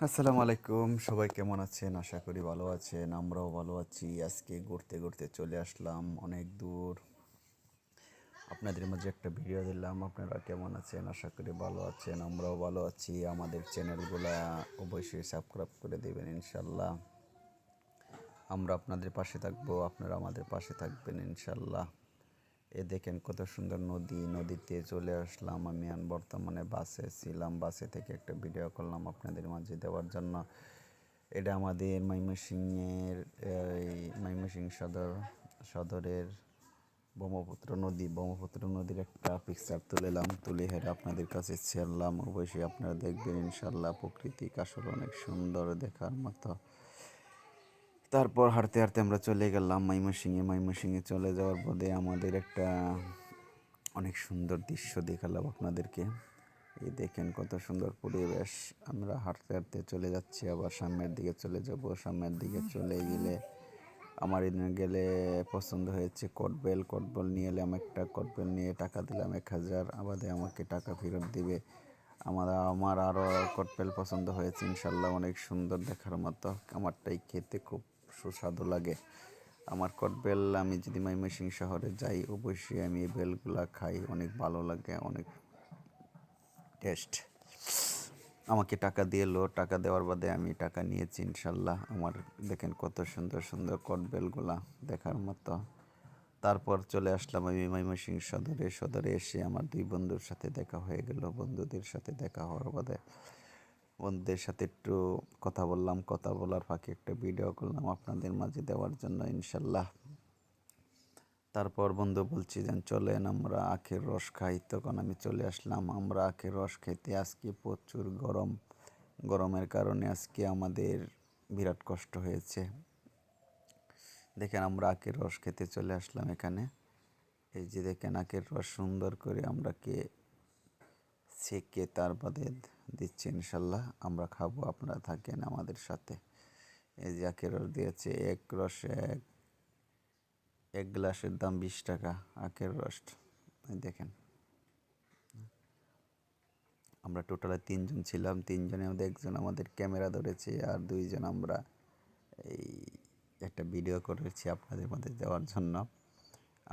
আসসালামু আলাইকুম, সবাই কেমন আছেন? আশা করি ভালো আছেন। আমরাও ভালো আছি। আজকে ঘুরতে ঘুরতে চলে আসলাম অনেক দূর। আপনাদের মাঝে একটা ভিডিও দিলাম। আপনারা কেমন আছেন? আশা করি ভালো আছেন। আমরাও ভালো আছি। আমাদের চ্যানেলগুলা অবশ্যই সাবস্ক্রাইব করে দেবেন ইনশাল্লাহ। আমরা আপনাদের পাশে থাকবো, আপনারা আমাদের পাশে থাকবেন ইনশাল্লাহ। এ দেখেন কত সুন্দর নদী, নদীতে চলে আসলাম। আমি বর্তমানে বাসে ছিলাম, বাসে থেকে একটা ভিডিও করলাম আপনাদের মাঝে দেওয়ার জন্য। এটা আমাদের ময়মনসিংহের ময়মনসিংহ সদরের ব্রহ্মপুত্র নদীর একটা পিকচার তুলে হেরে আপনাদের কাছে ছাড়লাম। অবশ্যই আপনারা দেখবেন ইনশাল্লাহ। প্রকৃতিক আসলে অনেক সুন্দর, দেখার মতো। তারপর হাঁটতে হাঁটতে আমরা চলে গেলাম ময়মনসিংহে চলে যাওয়ার পথে আমাদের একটা অনেক সুন্দর দৃশ্য দেখালাম আপনাদেরকে। এই দেখেন কত সুন্দর পরিবেশ। আমরা হাঁটতে হাঁটতে চলে যাচ্ছি, আবার সামনের দিকে চলে যাব। সামনের দিকে চলে গেলে আমার এদিন গেলে পছন্দ হয়েছে কটবেল নিয়ে এলাম। একটা কটবেল নিয়ে টাকা দিলাম 1000, আবাদে আমাকে টাকা ফেরত দিবে। আমার আরও কটবেল পছন্দ হয়েছে ইনশাল্লাহ, অনেক সুন্দর, দেখার মতো। আমারটাই খেতে খুব সুস্বাদু লাগে। আমার কটবেল, আমি যদি ময়মনসিংহ শহরে যাই অবশ্যই আমি এই বেলগুলা খাই, অনেক ভালো লাগে, অনেক টেস্ট। আমাকে টাকা দিয়েলো, টাকা দেওয়ার বাদে আমি টাকা নিয়েছি ইনশাল্লাহ। আমার দেখেন কত সুন্দর সুন্দর কটবেলগুলা, দেখার মতো। তারপর চলে আসলাম আমি ময়মনসিংহ সদরে এসে আমার দুই বন্ধুর সাথে দেখা হয়ে গেল। বন্ধুদের সাথে দেখা হওয়ার বাদে বন্ধুদের সাথে একটু কথা বললাম। কথা বলার ফাঁকে একটা ভিডিও করলাম আপনাদের মাঝে দেওয়ার জন্য ইনশাল্লাহ। তারপর বন্ধু বলছি যে চলেন আমরা আখের রস খাই। তখন আমি চলে আসলাম আমরা আখের রস খাইতে। আজকে প্রচুর গরমের কারণে আজকে আমাদের বিরাট কষ্ট হয়েছে। দেখেন আমরা আখের রস খেতে চলে আসলাম এখানে। এই যে দেখেন আখের রস সুন্দর করে আমরাকে ছেঁকে তার বাদে দিচ্ছে ইনশাল্লাহ। আমরা খাবো, আপনারা থাকেন আমাদের সাথে। এই যে আখের রস দিয়েছে, এক গ্লাসের দাম 20 টাকা আখের রস। দেখেন আমরা টোটালে 3জন ছিলাম। 3জনের মধ্যে একজন আমাদের ক্যামেরা ধরেছে, আর 2জন আমরা এই একটা ভিডিও করেছি আপনাদের মধ্যে দেওয়ার জন্য।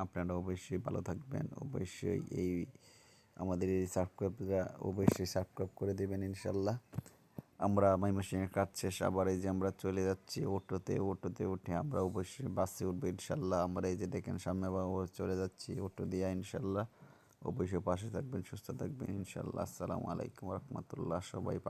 আপনারা অবশ্যই ভালো থাকবেন। অবশ্যই আমাদের এই সাবস্ক্রাইবরা অবশ্যই সাবস্ক্রাইব করে দেবেন ইনশাল্লাহ। আমরা ময়মনসিংহের কাজ শেষ, আবার এই যে আমরা চলে যাচ্ছি অটোতে উঠে আমরা অবশ্যই বাসে উঠবো ইনশাল্লাহ। আমরা এই যে দেখেন সামনে চলে যাচ্ছি অটো দিয়ে ইনশাল্লাহ। অবশ্যই পাশে থাকবেন, সুস্থ থাকবেন ইনশাল্লাহ। আসসালামু আলাইকুম রহমতুল্লাহ। সবাই